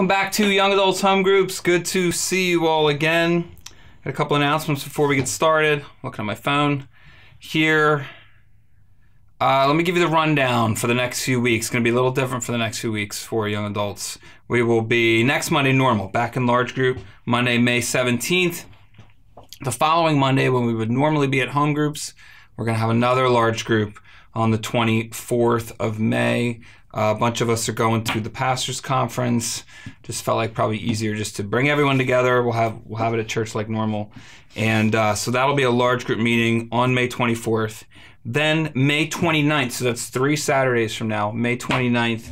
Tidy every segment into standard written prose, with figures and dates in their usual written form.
welcome back to Young Adults Home Groups. Good to see you all again. Got a couple announcements before we get started. Looking at my phone here. Let me give you the rundown for the next few weeks. It's going to be a little different for the next few weeks for young adults. We will be next Monday normal, back in large group, Monday, May 17th. The following Monday, when we would normally be at home groups, we're going to have another large group on the 24th of May. A bunch of us are going to the pastors' conference. Just felt like probably easier just to bring everyone together. We'll have it at church like normal. And so that'll be a large group meeting on May 24th. Then May 29th, so that's 3 Saturdays from now, May 29th,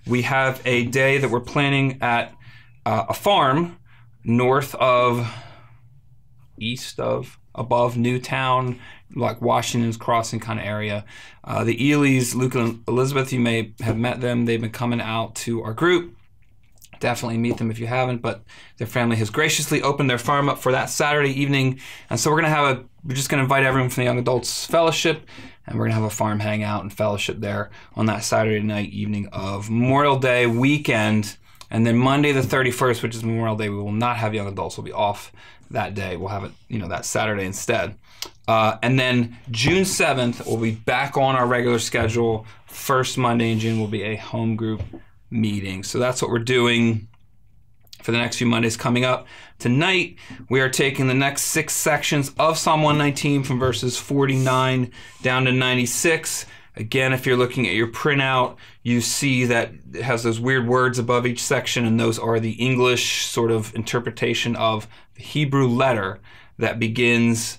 we have a day that we're planning at a farm above Newtown, like Washington's Crossing kind of area. The Ely's, Luke and Elizabeth, you may have met them. They've been coming out to our group. Definitely meet them if you haven't, but their family has graciously opened their farm up for that Saturday evening. And so we're just going to invite everyone from the Young Adults Fellowship, and we're going to have a farm hangout and fellowship there on that Saturday night evening of Memorial Day weekend. And then Monday the 31st, which is Memorial Day, we will not have Young Adults. We'll be off that day. We'll have it, that Saturday instead. And then June 7th, we'll be back on our regular schedule. First Monday in June will be a home group meeting. So that's what we're doing for the next few Mondays coming up. Tonight, we are taking the next 6 sections of Psalm 119 from verses 49 down to 96. Again, if you're looking at your printout, you see that it has those weird words above each section, and those are the English sort of interpretation of the Hebrew letter that begins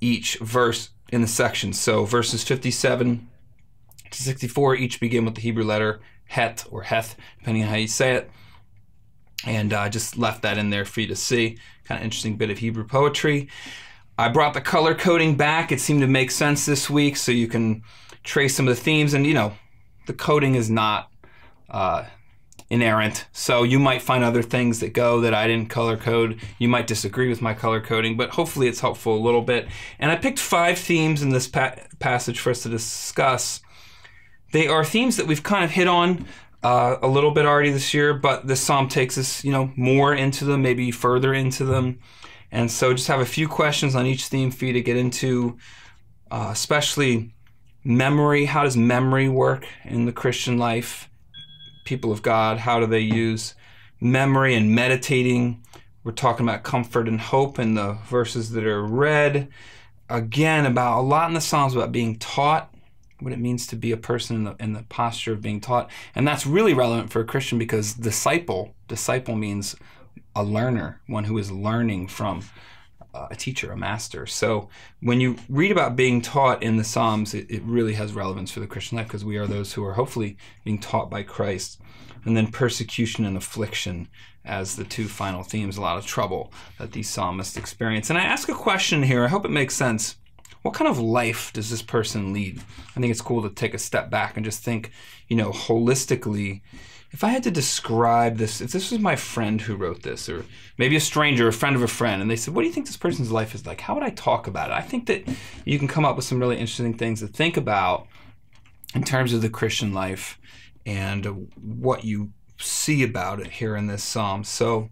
each verse in the section. So verses 57 to 64 each begin with the Hebrew letter Het or Heth, depending on how you say it. And I just left that in there for you to see. Kind of interesting bit of Hebrew poetry. I brought the color coding back. It seemed to make sense this week, so you can trace some of the themes. And the coding is not inerrant, so you might find other things that I didn't color code. You might disagree with my color coding, but hopefully it's helpful a little bit. And I picked 5 themes in this passage for us to discuss. They are themes that we've kind of hit on a little bit already this year, but this psalm takes us, more into them, maybe further into them. And so just have a few questions on each theme for you to get into, especially memory. How does memory work in the Christian life? People of God, how do they use memory and meditating? We're talking about comfort and hope in the verses that are read. Again, about a lot in the Psalms about being taught, what it means to be a person in the posture of being taught. And that's really relevant for a Christian because disciple means a learner, one who is learning from a teacher, a master. So when you read about being taught in the Psalms, it really has relevance for the Christian life because we are those who are hopefully being taught by Christ. And then persecution and affliction as the 2 final themes, a lot of trouble that these psalmists experience. And I ask a question here, I hope it makes sense. What kind of life does this person lead? I think it's cool to take a step back and just think, holistically. If I had to describe this, if this was my friend who wrote this, or maybe a stranger, a friend of a friend, and they said, what do you think this person's life is like? How would I talk about it? I think that you can come up with some really interesting things to think about in terms of the Christian life and what you see about it here in this psalm. So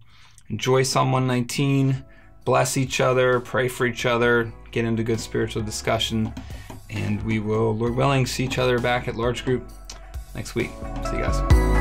enjoy Psalm 119, bless each other, pray for each other, get into good spiritual discussion, and we will, Lord willing, see each other back at large group next week. See you guys.